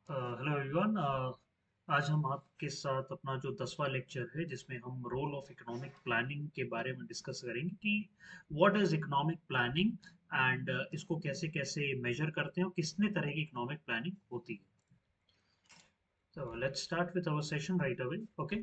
Hello everyone. आज हम आपके साथ अपना जो 10वां लेक्चर है जिसमें हम रोल ऑफ इकोनॉमिक प्लानिंग के बारे में डिस्कस करेंगे कि what is economic planning and इसको कैसे कैसे मेजर करते हैं और कितने तरह की इकोनॉमिक प्लानिंग होती है। तो let's start with our session right away. Okay,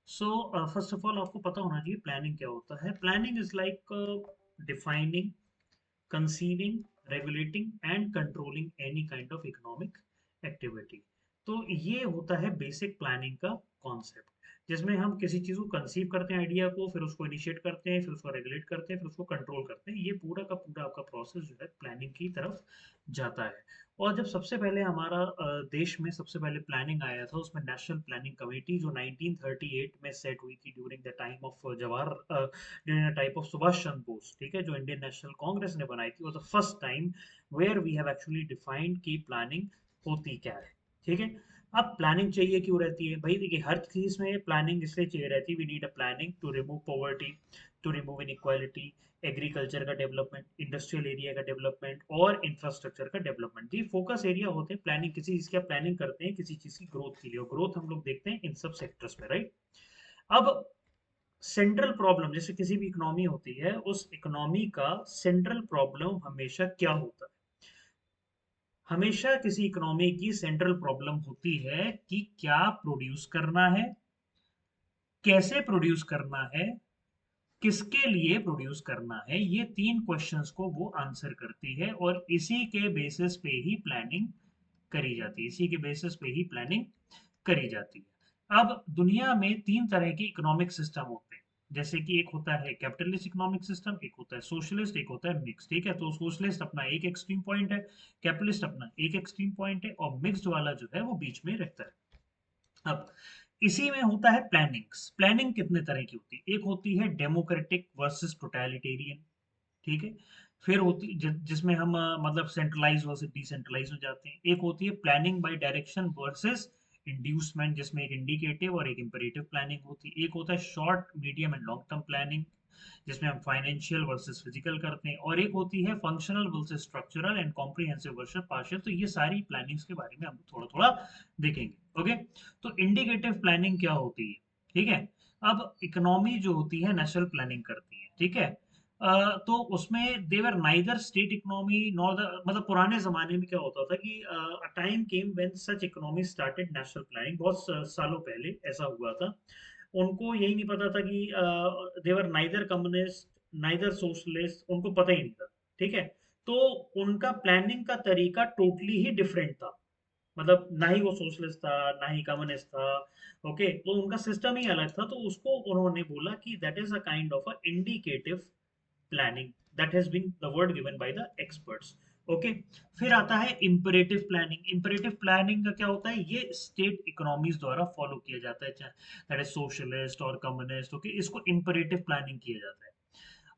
so first of all आपको पता होना चाहिए प्लानिंग क्या होता है। Planning is like defining, conceiving, regulating and controlling any kind of economic activity। तो ये होता है बेसिक प्लानिंग का कॉन्सेप्ट, जिसमें हम किसी चीज को कंसीव करते हैं, आइडिया को, फिर उसको इनिशिएट करते हैं, फिर उसको रेगुलेट करते हैं, फिर उसको कंट्रोल करते हैं। ये पूरा का पूरा आपका प्रोसेस जो है प्लानिंग की तरफ जाता है। और जब सबसे पहले हमारा देश में सबसे पहले प्लानिंग आया था, उसमें नेशनल प्लानिंग कमेटी जो 1938 में सेट हुई थी during the time of Jawahar, during the type of Subhash Chandra Bose, ठीक है, जो इंडियन नेशनल कांग्रेस ने बनाई थी, was the first time where we have actually defined की प्लानिंग होती क्या है। ठीक है, अब प्लानिंग चाहिए क्यों रहती है भाई? देखिए, हर चीज में प्लानिंग इसलिए चाहिए रहती है, we need a planning to remove poverty, to remove inequality, agriculture का डेवलपमेंट, इंडस्ट्रियल एरिया का डेवलपमेंट और इंफ्रास्ट्रक्चर का डेवलपमेंट। ये फोकस एरिया होते हैं प्लानिंग, किसी चीज की आप प्लानिंग करते हैं किसी चीज की ग्रोथ के लिए, और ग्रोथ हम लोग देखते हैं इन सब सेक्टर्स में, राइट। अब सेंट्रल प्रॉब्लम, जैसे किसी भी इकोनॉमी होती है, उस इकोनॉमी का सेंट्रल प्रॉब्लम हमेशा क्या होता है? हमेशा किसी इकोनॉमी की सेंट्रल प्रॉब्लम होती है कि क्या प्रोड्यूस करना है, कैसे प्रोड्यूस करना है, किसके लिए प्रोड्यूस करना है। ये तीन क्वेश्चंस को वो आंसर करती है और इसी के बेसिस पे ही प्लानिंग करी जाती है, इसी के बेसिस पे ही प्लानिंग करी जाती है। अब दुनिया में तीन तरह के इकोनॉमिक सिस्टम होते हैं, जैसे कि एक होता है कैपिटलिस्ट इकोनॉमिक सिस्टम, एक होता है सोशलिस्ट, एक होता है मिक्स। ठीक है, तो सोशलिस्ट अपना एक एक्सट्रीम पॉइंट है, कैपिटलिस्ट अपना एक एक्सट्रीम पॉइंट है, और मिक्स्ड वाला जो है वो बीच में रहता है। अब इसी में होता है प्लानिंग्स। प्लानिंग कितने तरह की होती है? एक होती है डेमोक्रेटिक वर्सेस टोटलिटेरियन, ठीक है। फिर होती जिसमें हम मतलब सेंट्रलाइज वर्सेस डिसेंट्रलाइज हो जाते हैं। एक होती है planning bye direction versus inducement, जिसमें एक इंडिकेटिव और एक इंपेरेटिव प्लानिंग होती है। एक होता है short, medium and long term planning, जिसमें हम फाइनेंशियल वर्सेस फिजिकल करते हैं। और एक होती है functional versus structural and comprehensive versus partial. तो ये सारी प्लानिंग्स के बारे में हम थोड़ा थोड़ा देखेंगे। ओके, तो इंडिकेटिव प्लानिंग क्या होती है? ठीक है, अब इकोनॉमी जो होती है नेशनल प्लानिंग करती है, ठीक है। तो उसमें there neither state economy nor the, मतलब पुराने जमाने में क्या होता था कि time came when such economy started national planning, बहुत सालों पहले ऐसा हुआ था। उनको यही नहीं पता था कि देवर नाइदर कम्युनिस्ट नाइदर सोशलिस्ट, उनको पता ही नहीं था। ठीक है, तो उनका प्लानिंग का तरीका टोटली ही डिफरेंट था। मतलब ना ही वो सोशलिस्ट था, ना ही कम्युनिस्ट था। ओके, तो उनका सिस्टम ही अलग था, तो उसको उन्होंने बोला कि that is a kind of a indicative planning, that has been the word given by the experts. Okay, फिर आता है इंपरेटिव प्लानिंग। इंपरेटिव प्लानिंग का क्या होता है? ये स्टेट इकोनॉमीज द्वारा फॉलो किया जाता है, चाहे दैट इज सोशलिस्ट और कम्युनिस्ट। ओके, इसको इंपरेटिव प्लानिंग किया जाता है।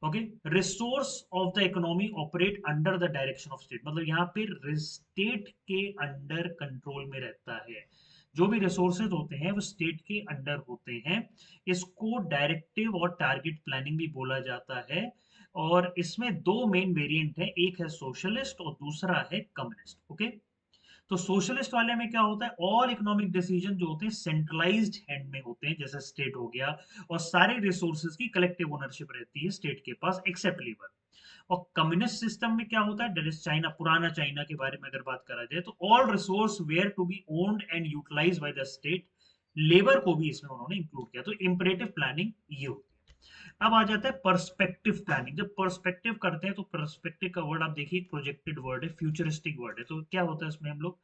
Okay, resource of the economy operate under the direction of state, मतलब यहाँ पे स्टेट के अंडर कंट्रोल में रहता है। जो भी रिसोर्सेज होते हैं वो स्टेट के अंडर होते हैं। इसको डायरेक्टिव और टारगेट प्लानिंग भी बोला जाता है। और इसमें दो मेन वेरिएंट है, एक है सोशलिस्ट और दूसरा है कम्युनिस्ट। ओके, तो सोशलिस्ट वाले में क्या होता है? ऑल इकोनॉमिक डिसीजन जो होते हैं सेंट्रलाइज्ड हैंड में होते हैं, जैसे स्टेट हो गया, और सारे रिसोर्सेज की कलेक्टिव ओनरशिप रहती है स्टेट के पास एक्सेप्ट लेबर। और कम्युनिस्ट सिस्टम में क्या होता है? दैट इज चाइना, पुराना चाइना के बारे में अगर बात करा जाए तो all resource were to be owned and utilised by the state, labour को भी इसमें उन्होंने इंक्लूड किया। तो इंपरेटिव प्लानिंग ये होती है। अब आ जाता है पर्सपेक्टिव प्लानिंग। जब पर्सपेक्टिव करते हैं तो पर्सपेक्टिव का वर्ड आप देखिए, प्रोजेक्टेड वर्ड है, फ्यूचरिस्टिक वर्ड है। तो क्या होता है इसमें? हम लोग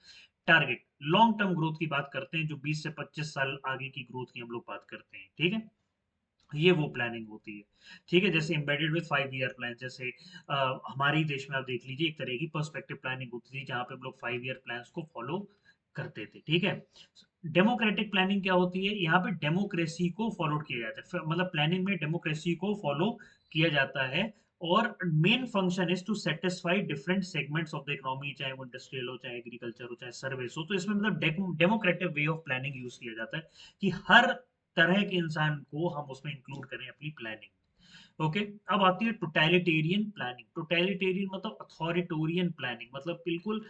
टारगेट लॉन्ग टर्म ग्रोथ की बात करते हैं, जो 20 से 25 साल आगे की ग्रोथ की हम लोग बात करते हैं। ठीक है, ये वो प्लानिंग होती है। ठीक है, जैसे एम्बेडेड विद 5 ईयर प्लान, जैसे हमारे ही देश में आप देख लीजिए, एक तरह की पर्सपेक्टिव प्लानिंग होती थी जहां पे हम लोग 5 ईयर प्लान को फॉलो करते थे। ठीक है, डेमोक्रेटिक प्लानिंग क्या होती है? यहाँ पे डेमोक्रेसी को फॉलो किया जाता है, मतलब प्लानिंग में डेमोक्रेसी को फॉलो किया जाता है। और main function is to satisfy different segments of the economy, चाहे वो इंडस्ट्रियल हो, चाहे एग्रीकल्चर हो, चाहे सर्विस हो। तो इसमें मतलब democratic way of planning use किया जाता है कि हर तरह के इंसान को हम उसमें इंक्लूड करें अपनी प्लानिंग। ओके, अब आती है टोटलिटेरियन प्लानिंग। टोटलिटेरियन मतलब अथॉरिटेरियन प्लानिंग, मतलब बिल्कुल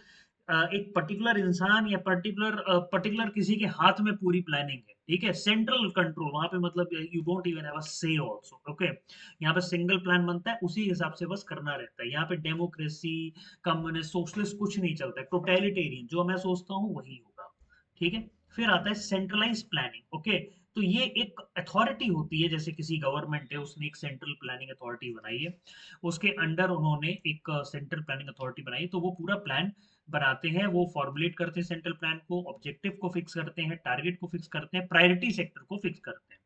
एक पर्टिकुलर इंसान या पर्टिकुलर किसी के हाथ में पूरी प्लानिंग है, ठीक है, सेंट्रल कंट्रोल वहां पे, मतलब you don't even have a से आल्सो, ओके। यहाँ पे सिंगल प्लान बनता है, उसी हिसाब से बस करना रहता है। यहाँ पे डेमोक्रेसी, कम्युनिस्ट, सोशलिस्ट कुछ नहीं चलता है, टोटलिटेरियन जो मैं सोचता हूँ वही होगा, ठीक है। फिर आता है सेंट्रलाइज प्लानिंग, ओके। तो ये एक अथॉरिटी होती है, जैसे किसी गवर्नमेंट है, उसने एक सेंट्रल प्लानिंग अथॉरिटी बनाई है, उसके अंडर उन्होंने एक सेंट्रल प्लानिंग अथॉरिटी बनाई, तो वो पूरा प्लान बनाते हैं, वो फॉर्मुलेट करते हैं सेंट्रल प्लान को, ऑब्जेक्टिव को फिक्स करते हैं, टारगेट को फिक्स करते हैं, प्रायोरिटी सेक्टर को फिक्स करते हैं,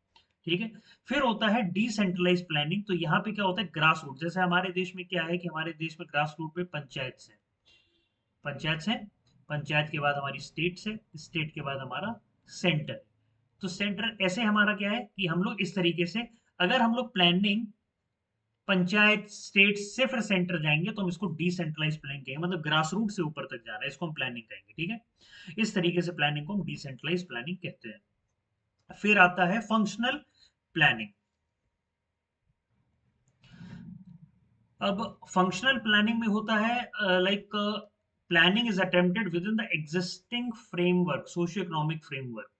ठीक है। फिर होता है डिसेंट्रलाइज प्लानिंग। तो यहाँ पे क्या होता है, ग्रास रूट, जैसे हमारे देश में क्या है कि हमारे देश में ग्रास रूट पे पंचायत है, पंचायत के बाद हमारी स्टेट्स है, स्टेट के बाद हमारा सेंटर। तो सेंटर ऐसे हमारा क्या है कि हम लोग इस तरीके से, अगर हम लोग प्लानिंग पंचायत स्टेट से फिर सेंटर जाएंगे तो हम इसको डिसेंट्रलाइज प्लानिंग कहेंगे, मतलब ग्रास रूट से ऊपर तक जा रहा है, इसको हम प्लानिंग कहेंगे, ठीक है। इस तरीके से प्लानिंग को हम डिसेंट्रलाइज प्लानिंग कहते हैं। फिर आता है फंक्शनल प्लानिंग। अब फंक्शनल प्लानिंग में होता है like planning is attempted within the existing framework, socio economic framework,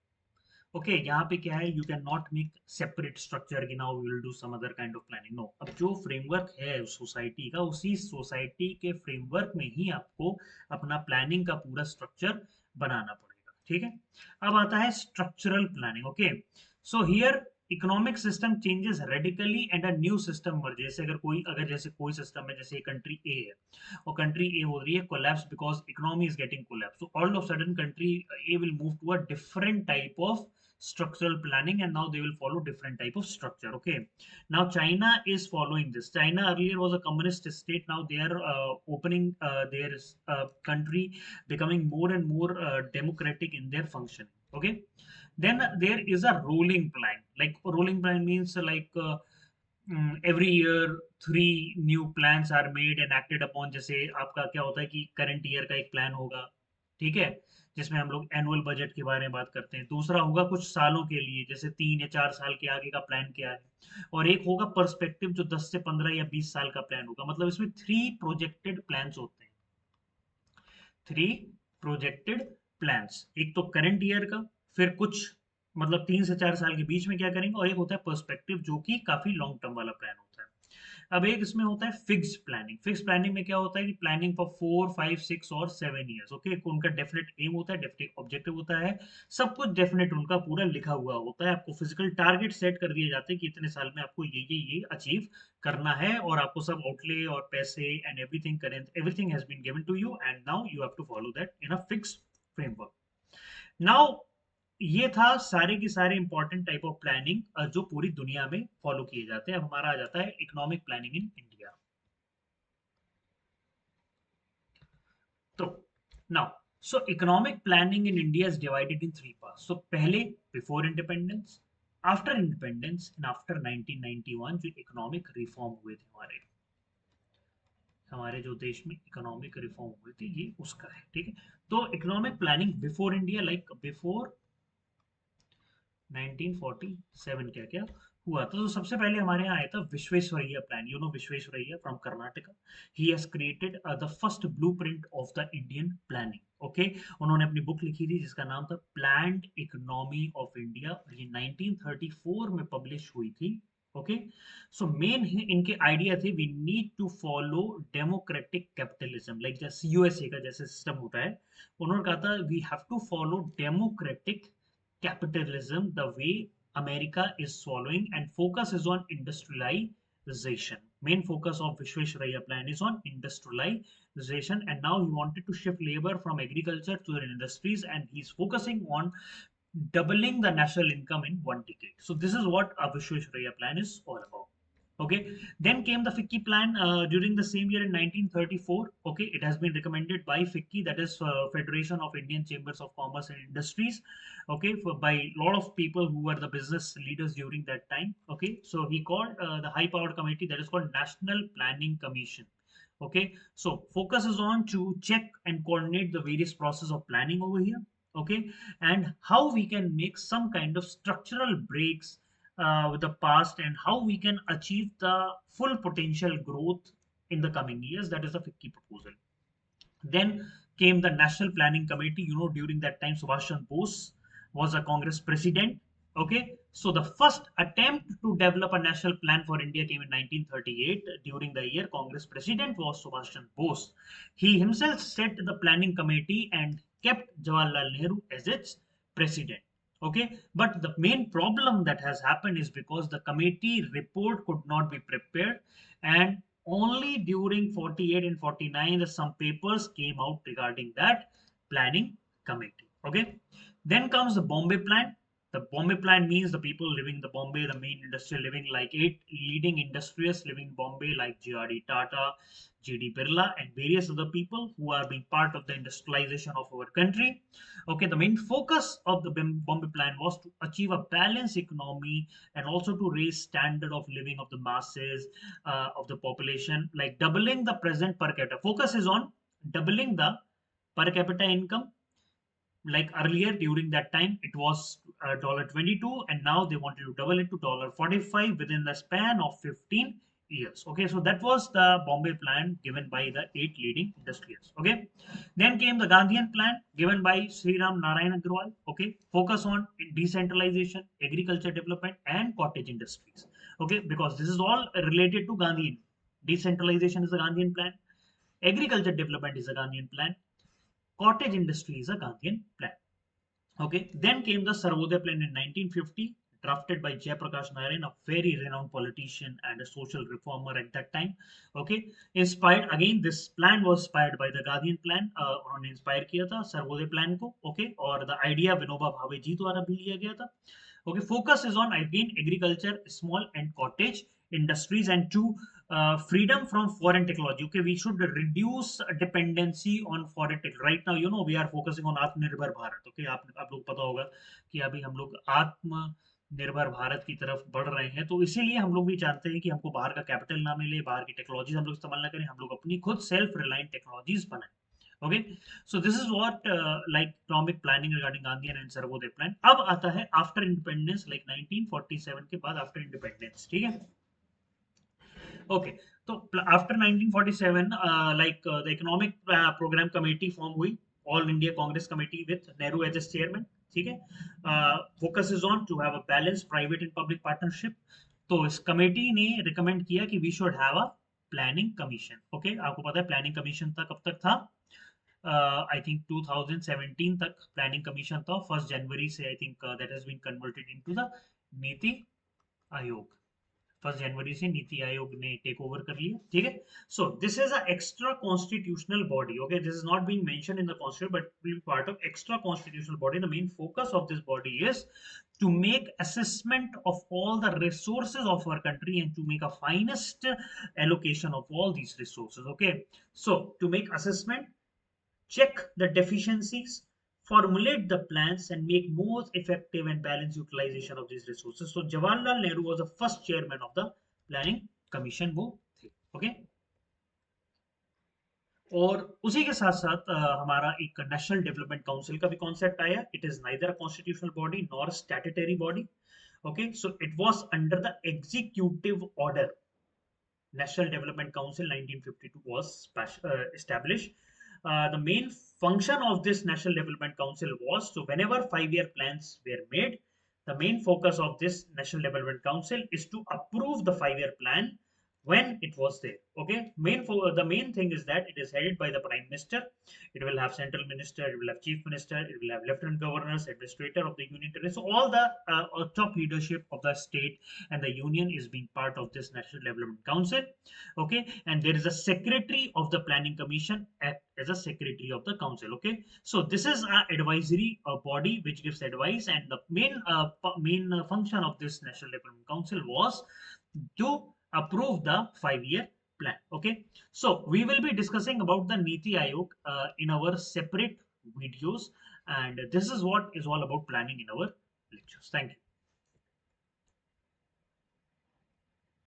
okay. यहाँ पे क्या है, you can not make separate structure कि now we will do some other kind of planning, no. अब जो फ्रेमवर्क है सोसाइटी का, उसी सोसाइटी के फ्रेमवर्क में ही आपको अपना प्लानिंग का पूरा स्ट्रक्चर बनाना पड़ेगा, ठीक है। अब आता है structural planning, okay. So here economic system changes radically and a new system merge. जैसे अगर जैसे कोई सिस्टम है, जैसे कंट्री ए है और कंट्री ए हो रही है collapse because economy is getting collapse, so all of sudden country A will move to a different type of structural planning, and now they will follow different type of structure, okay. Now China is following this. China earlier was a communist state, now they are opening their country, becoming more and more democratic in their function, okay. Then there is a rolling plan. Like rolling plan means like every year 3 new plans are made and acted upon। जैसे आपका क्या होता है कि current year का एक plan होगा, ठीक है, जिसमें हम लोग एनुअल बजट के बारे में बात करते हैं। दूसरा होगा कुछ सालों के लिए, जैसे 3 या 4 साल के आगे का प्लान क्या है। और एक होगा पर्सपेक्टिव, जो 10 से 15 या 20 साल का प्लान होगा। मतलब इसमें 3 प्रोजेक्टेड प्लान्स होते हैं, 3 प्रोजेक्टेड प्लान्स। एक तो करंट ईयर का, फिर कुछ मतलब 3 से 4 साल के बीच में क्या करेंगे, और एक होता है पर्सपेक्टिव जो कि काफी लॉन्ग टर्म वाला प्लान होता है। अब एक इसमें होता है फिक्स प्लानिंग। फिक्स प्लानिंग में क्या होता है कि प्लानिंग फॉर 4, 5, 6 और 7 ईयर्स, ओके। उनका डेफिनेट एम होता है, डेफिनेट ऑब्जेक्टिव होता है, सब कुछ डेफिनेट उनका पूरा लिखा हुआ होता है। आपको फिजिकल टारगेट सेट कर दिए जाते हैं कि इतने साल में आपको ये अचीव करना है, और आपको सब आउटले और पैसे एंड एवरीथिंग करें, everything has been given to you, and now you have to follow that in a fix framework. Now ये था सारे के सारे इंपॉर्टेंट टाइप ऑफ प्लानिंग जो पूरी दुनिया में फॉलो किए जाते हैं। अब हमारा आ जाता है इकोनॉमिक प्लानिंग इन इंडिया। तो now, so economic planning in India is divided in 3 parts. So पहले before independence, after independence and after 1991 जो इकोनॉमिक रिफॉर्म हुए थे हमारे हमारे जो देश में इकोनॉमिक रिफॉर्म हुए थे, ये उसका है, ठीक है। तो economic planning before India, like before 1947 क्या क्या हुआ था। तो सबसे पहले हमारे यहाँ आया था Visvesvaraya plan, you know Visvesvaraya from Karnataka. He has created the first blueprint of the Indian planning, okay. उन्होंने अपनी बुक लिखी थी जिसका नाम था प्लान्ड इकोनॉमी ऑफ इंडिया, और ये 1934 में पब्लिश हुई थी, ओके। सो मेन इनके आइडिया थे, we need to follow democratic capitalism, like जैसे यूएसए का जैसे सिस्टम होता है। उन्होंने कहा था we have to follow democratic capitalism the way America is following, and focus is on industrialization. Main focus of Vishwesharaya plan is on industrialization, and now he wanted to shift labor from agriculture to the industries, and he's focusing on doubling the national income in 1 decade. So this is what a Vishwesharaya plan is all about. Okay, then came the FICCI plan during the same year in 1934. Okay, it has been recommended by FICCI, that is Federation of Indian Chambers of Commerce and Industries. Okay, by a lot of people who were the business leaders during that time. Okay, so he called the high-powered committee that is called National Planning Commission. Okay, so focus is on to check and coordinate the various process of planning over here. Okay, and how we can make some kind of structural breaks with the past, and how we can achieve the full potential growth in the coming years. That is the FICCI proposal. Then came the National Planning Committee. During that time, Subhash Chandra Bose was a Congress president. Okay, so the first attempt to develop a national plan for India came in 1938. During the year, Congress president was Subhash Chandra Bose. He himself set the planning committee and kept Jawaharlal Nehru as its president. Okay, but the main problem that has happened is because the committee report could not be prepared, and only during 48 and 49 some papers came out regarding that planning committee. Okay, then comes the Bombay Plan. The Bombay Plan means the people living in the Bombay, the main industrial living, like 8 leading industrialists living in Bombay, like J.R.D. Tata, J.D. Birla, and various other people who are being part of the industrialization of our country. Okay, the main focus of the Bombay Plan was to achieve a balanced economy and also to raise standard of living of the masses, of the population, like doubling the present per capita. Focus is on doubling the per capita income. Like earlier during that time it was $22, and now they wanted to double it to $45 within the span of 15 years. Okay, so that was the Bombay Plan given by the 8 leading industrialists. Okay, then came the Gandhian Plan given by Sri Ram Narayan Agrawal. Okay, focus on decentralization, agriculture development, and cottage industries. Okay, because this is all related to Gandhian. Decentralization is the Gandhian Plan, agriculture development is a Gandhian plan, cottage industry is a Gandhian plan. Okay, then came the Sarvodaya Plan in 1950, drafted by Jayaprakash Narayan, a very renowned politician and a social reformer at that time. Okay, inspired again, this plan was inspired by the Gandhian plan. उन्होंने inspire किया था Sarvodaya plan को. Okay, और the idea Vinoba Bhave जी द्वारा भी लिया गया था. Okay, focus is on again agriculture, small and cottage industries, and to freedom from foreign technology. Okay, we should reduce dependency on foreign tech. Right now, we are focusing on Atmanirbhar Bharat. Okay, आप लोग पता होगा कि अभी हम लोग आत्मनिर्भर भारत की तरफ बढ़ रहे हैं, तो इसीलिए हम लोग भी जानते हैं कि हमको बाहर का कैपिटल ना मिले, बाहर की टेक्नोलॉजीज हम लोग इस्तेमाल ना करें, हम लोग अपनी खुद सेल्फ रिलायंट टेक्नोलॉजीज बनाएं. Okay, so this is what like economic planning regarding Gandhian and Sarvodaya plan. अब आता है after independence, like 1947 के बाद after independence. ठीक है. Okay, तो after 1947 the economic program committee form हुई, All India Congress Committee with Nehru as its chairman. ठीक है. Focus is on to have a balanced private and public partnership. तो इस कमेटी ने रिकमेंड किया कि we should have a planning commission. Okay, आपको पता है planning commission था कब तक था? I think 2017 तक प्लानिंग कमीशन था. 1 जनवरी से I think that has been converted into the NITI Aayog. 1 जनवरी से नीति आयोग ने टेक ओवर कर लिया. ठीक है. So this is a extra constitutional body. Okay, this is not being mentioned in the constitution but will be part of extra constitutional body. The main focus of this body is to make assessment of all the resources of our country and to make a finest allocation of all these resources. Okay, so to make assessment, check the deficiencies, formulate the plans, and make more effective and balanced utilization of these resources. So Jawaharlal Nehru was the first chairman of the planning commission. वो थे. Okay, और उसी के साथ साथ हमारा एक national development council का भी कॉन्सेप्ट आया. It is neither a constitutional body nor statutory body. Okay, so it was under the executive order. National Development Council 1952 was established. The main function of this National Development Council was, so whenever 5-year plans were made, the main focus of this National Development Council is to approve the 5-year plan when it was there. Okay, the main thing is that it is headed by the Prime Minister. It will have central minister, it will have chief minister, it will have lieutenant governors, administrator of the union territory. So all the top leadership of the state and the union is being part of this National Development Council. Okay, and there is a secretary of the planning commission act as a secretary of the council. Okay, so this is an advisory body which gives advice, and the main function of this National Development Council was to approve the 5-year plan. Okay, so we will be discussing about the Niti Aayog in our separate videos, and this is what is all about planning in our lectures. Thank you.